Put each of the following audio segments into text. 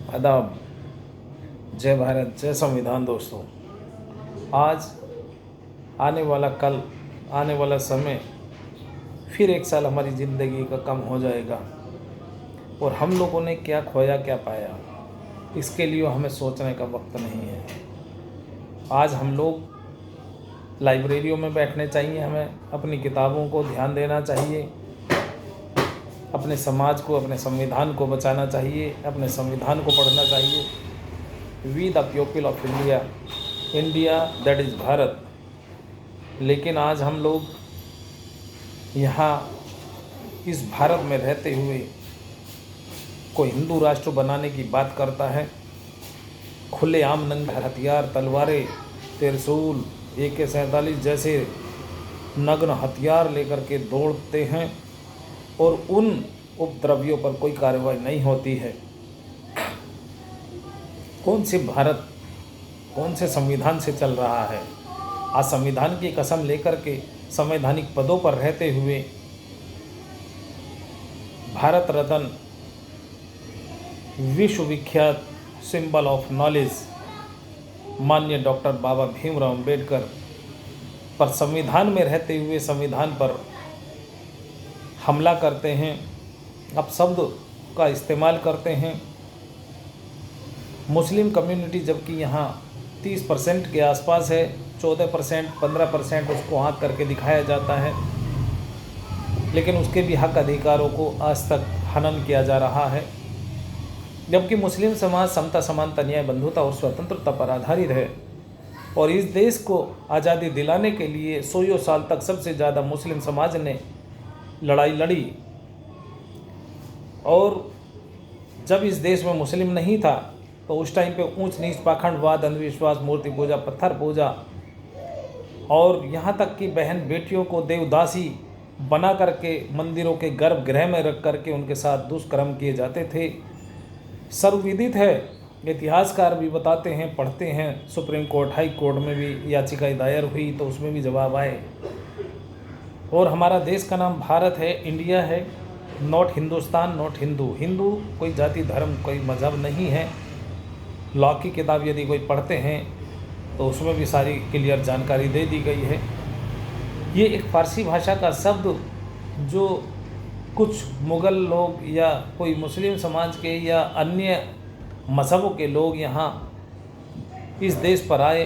आदाब। जय भारत, जय संविधान। दोस्तों, आज आने वाला कल, आने वाला समय, फिर एक साल हमारी ज़िंदगी का कम हो जाएगा और हम लोगों ने क्या खोया क्या पाया, इसके लिए हमें सोचने का वक्त नहीं है। आज हम लोग लाइब्रेरियों में बैठने चाहिए, हमें अपनी किताबों को ध्यान देना चाहिए, अपने समाज को, अपने संविधान को बचाना चाहिए, अपने संविधान को पढ़ना चाहिए। We the people of India, India that is Bharat. लेकिन आज हम लोग यहाँ इस भारत में रहते हुए कोई हिंदू राष्ट्र बनाने की बात करता है, खुलेआम नंगे हथियार, तलवारें, त्रिशूल, AK-47 जैसे नग्न हथियार लेकर के दौड़ते हैं और उन उपद्रवियों पर कोई कार्रवाई नहीं होती है। कौन से भारत, कौन से संविधान से चल रहा है? आज संविधान की कसम लेकर के संवैधानिक पदों पर रहते हुए भारत रत्न, विश्वविख्यात सिंबल ऑफ नॉलेज माननीय डॉक्टर बाबा भीमराव अम्बेडकर पर संविधान में रहते हुए संविधान पर हमला करते हैं, अपशब्द का इस्तेमाल करते हैं। मुस्लिम कम्युनिटी जबकि यहाँ 30% के आसपास है, 14%, 15% उसको आँक करके दिखाया जाता है, लेकिन उसके भी हक अधिकारों को आज तक हनन किया जा रहा है। जबकि मुस्लिम समाज समता, समानता, न्याय, बंधुता और स्वतंत्रता पर आधारित है और इस देश को आज़ादी दिलाने के लिए 100 साल तक सबसे ज़्यादा मुस्लिम समाज ने लड़ाई लड़ी। और जब इस देश में मुस्लिम नहीं था तो उस टाइम पे ऊंच नीच, पाखंडवाद, अंधविश्वास, मूर्ति पूजा, पत्थर पूजा और यहाँ तक कि बहन बेटियों को देवदासी बना करके मंदिरों के गर्भगृह में रख करके उनके साथ दुष्कर्म किए जाते थे। सर्वविदित है, इतिहासकार भी बताते हैं, पढ़ते हैं। सुप्रीम कोर्ट, हाई कोर्ट में भी याचिकाएं दायर हुई तो उसमें भी जवाब आए। और हमारा देश का नाम भारत है, इंडिया है, नॉट हिंदुस्तान, नॉट हिंदू। हिंदू कोई जाति, धर्म, कोई मज़हब नहीं है। लॉ की किताब यदि कोई पढ़ते हैं तो उसमें भी सारी क्लियर जानकारी दे दी गई है। ये एक फ़ारसी भाषा का शब्द जो कुछ मुग़ल लोग या कोई मुस्लिम समाज के या अन्य मज़हबों के लोग यहाँ इस देश पर आए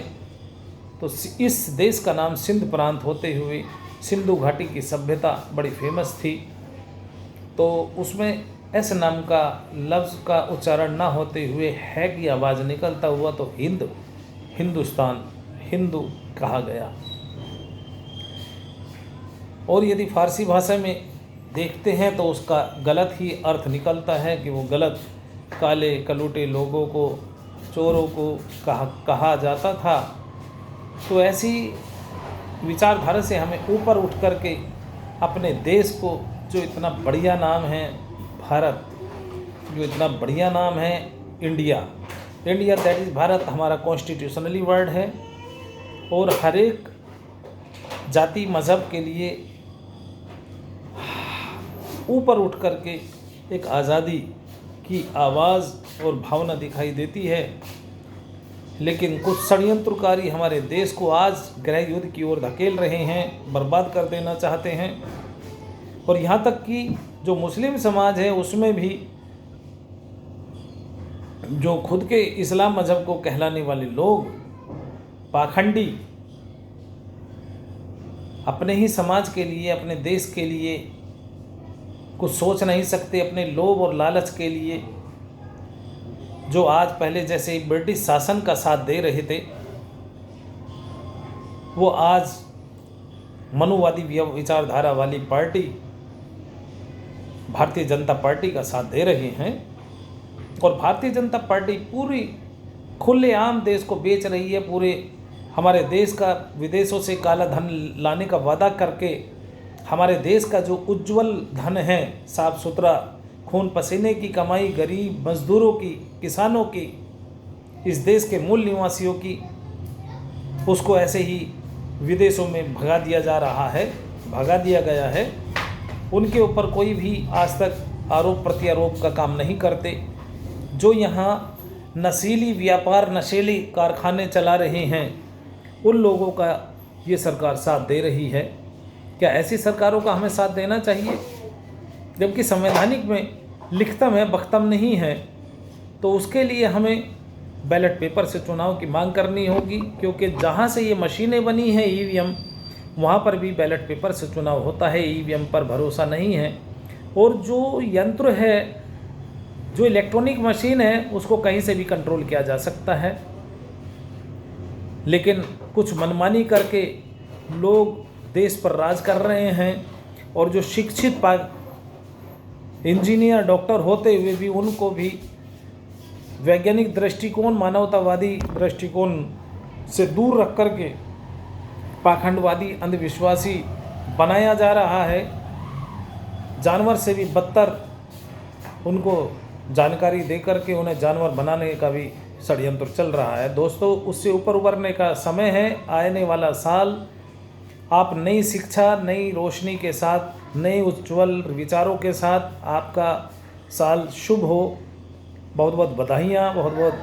तो इस देश का नाम सिंध प्रांत होते हुए सिंधु घाटी की सभ्यता बड़ी फेमस थी। तो उसमें एस नाम का लफ्ज़ का उच्चारण ना होते हुए है की आवाज़ निकलता हुआ तो हिंद, हिंदुस्तान, हिंदू कहा गया। और यदि फ़ारसी भाषा में देखते हैं तो उसका गलत ही अर्थ निकलता है कि वो गलत, काले कलूटे लोगों को, चोरों को कहा जाता था। तो ऐसी विचारधारा से हमें ऊपर उठ कर के अपने देश को, जो इतना बढ़िया नाम है भारत, जो इतना बढ़िया नाम है India, India that is Bharat, हमारा कॉन्स्टिट्यूशनली वर्ड है और हर एक जाति मज़हब के लिए ऊपर उठ कर के एक आज़ादी की आवाज़ और भावना दिखाई देती है। लेकिन कुछ षड्यंत्रकारी हमारे देश को आज गृह युद्ध की ओर धकेल रहे हैं, बर्बाद कर देना चाहते हैं। और यहाँ तक कि जो मुस्लिम समाज है उसमें भी जो खुद के इस्लाम मज़हब को कहलाने वाले लोग, पाखंडी, अपने ही समाज के लिए, अपने देश के लिए कुछ सोच नहीं सकते, अपने लोभ और लालच के लिए जो आज पहले जैसे ब्रिटिश शासन का साथ दे रहे थे, वो आज मनुवादी विचारधारा वाली पार्टी भारतीय जनता पार्टी का साथ दे रहे हैं। और भारतीय जनता पार्टी पूरी खुलेआम देश को बेच रही है। पूरे हमारे देश का विदेशों से काला धन लाने का वादा करके हमारे देश का जो उज्जवल धन है, साफ सुथरा, खून पसीने की कमाई, गरीब मजदूरों की, किसानों की, इस देश के मूल निवासियों की, उसको ऐसे ही विदेशों में भगा दिया जा रहा है, भगा दिया गया है। उनके ऊपर कोई भी आज तक आरोप प्रत्यारोप का काम नहीं करते। जो यहाँ नशीली व्यापार, नशीली कारखाने चला रहे हैं, उन लोगों का ये सरकार साथ दे रही है। क्या ऐसी सरकारों का हमें साथ देना चाहिए? जबकि संवैधानिक में लिखतम है, बख्तम नहीं है। तो उसके लिए हमें बैलेट पेपर से चुनाव की मांग करनी होगी, क्योंकि जहाँ से ये मशीनें बनी हैं ईवीएम, वहाँ पर भी बैलेट पेपर से चुनाव होता है। ईवीएम पर भरोसा नहीं है। और जो यंत्र है, जो इलेक्ट्रॉनिक मशीन है, उसको कहीं से भी कंट्रोल किया जा सकता है। लेकिन कुछ मनमानी करके लोग देश पर राज कर रहे हैं, और जो शिक्षित इंजीनियर, डॉक्टर होते हुए भी उनको भी वैज्ञानिक दृष्टिकोण, मानवतावादी दृष्टिकोण से दूर रख करके पाखंडवादी, अंधविश्वासी बनाया जा रहा है। जानवर से भी बदतर उनको जानकारी दे करके उन्हें जानवर बनाने का भी षड्यंत्र चल रहा है। दोस्तों, उससे ऊपर उभरने का समय है। आने वाला साल आप नई शिक्षा, नई रोशनी के साथ, नए उज्ज्वल विचारों के साथ आपका साल शुभ हो। बहुत बहुत बधाइयाँ, बहुत बहुत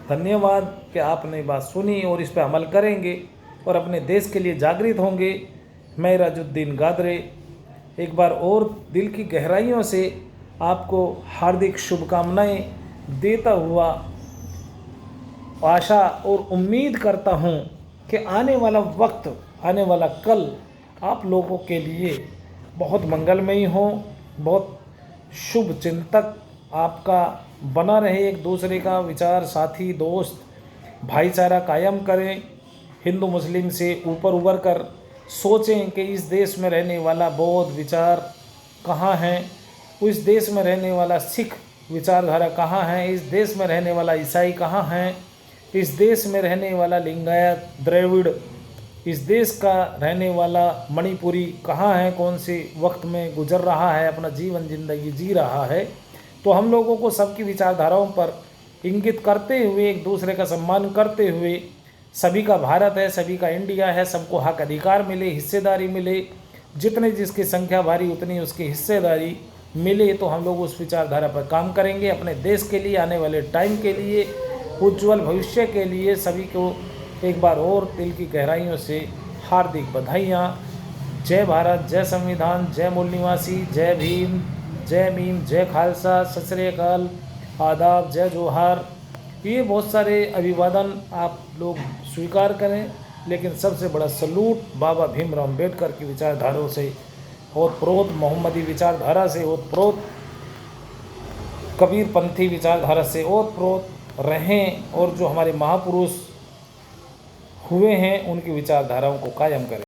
धन्यवाद कि आपने बात सुनी और इस पर अमल करेंगे और अपने देश के लिए जागृत होंगे। मैं राजुद्दीन गादरे एक बार और दिल की गहराइयों से आपको हार्दिक शुभकामनाएं देता हुआ आशा और उम्मीद करता हूं कि आने वाला वक्त, आने वाला कल आप लोगों के लिए बहुत मंगलमयी हो, बहुत शुभ चिंतक आपका बना रहे, एक दूसरे का विचार साथी, दोस्त, भाईचारा कायम करें। हिंदू मुस्लिम से ऊपर उभर कर सोचें कि इस देश में रहने वाला बौद्ध विचार कहाँ है, इस देश में रहने वाला सिख विचारधारा कहाँ है, इस देश में रहने वाला ईसाई कहाँ है, इस देश में रहने वाला लिंगायत, द्रविड़, इस देश का रहने वाला मणिपुरी कहाँ है, कौन से वक्त में गुजर रहा है, अपना जीवन जिंदगी जी रहा है। तो हम लोगों को सबकी विचारधाराओं पर इंगित करते हुए, एक दूसरे का सम्मान करते हुए, सभी का भारत है, सभी का इंडिया है, सबको हक अधिकार मिले, हिस्सेदारी मिले, जितने जिसकी संख्या भारी उतनी उसकी हिस्सेदारी मिले, तो हम लोग उस विचारधारा पर काम करेंगे अपने देश के लिए, आने वाले टाइम के लिए, उज्ज्वल भविष्य के लिए। सभी को एक बार और दिल की गहराइयों से हार्दिक बधाइयाँ। जय भारत, जय संविधान, जय मूल निवासी, जय भीम, जय खालसा, सत श्री अकाल, आदाब, जय जोहार। ये बहुत सारे अभिवादन आप लोग स्वीकार करें, लेकिन सबसे बड़ा सलूट बाबा भीमराव अम्बेडकर की विचारधाराओं से ओतप्रोत, मोहम्मदी विचारधारा से ओतप्रोत, कबीरपंथी विचारधारा से ओतप्रोत रहें, और जो हमारे महापुरुष हुए हैं उनकी विचारधाराओं को कायम करें।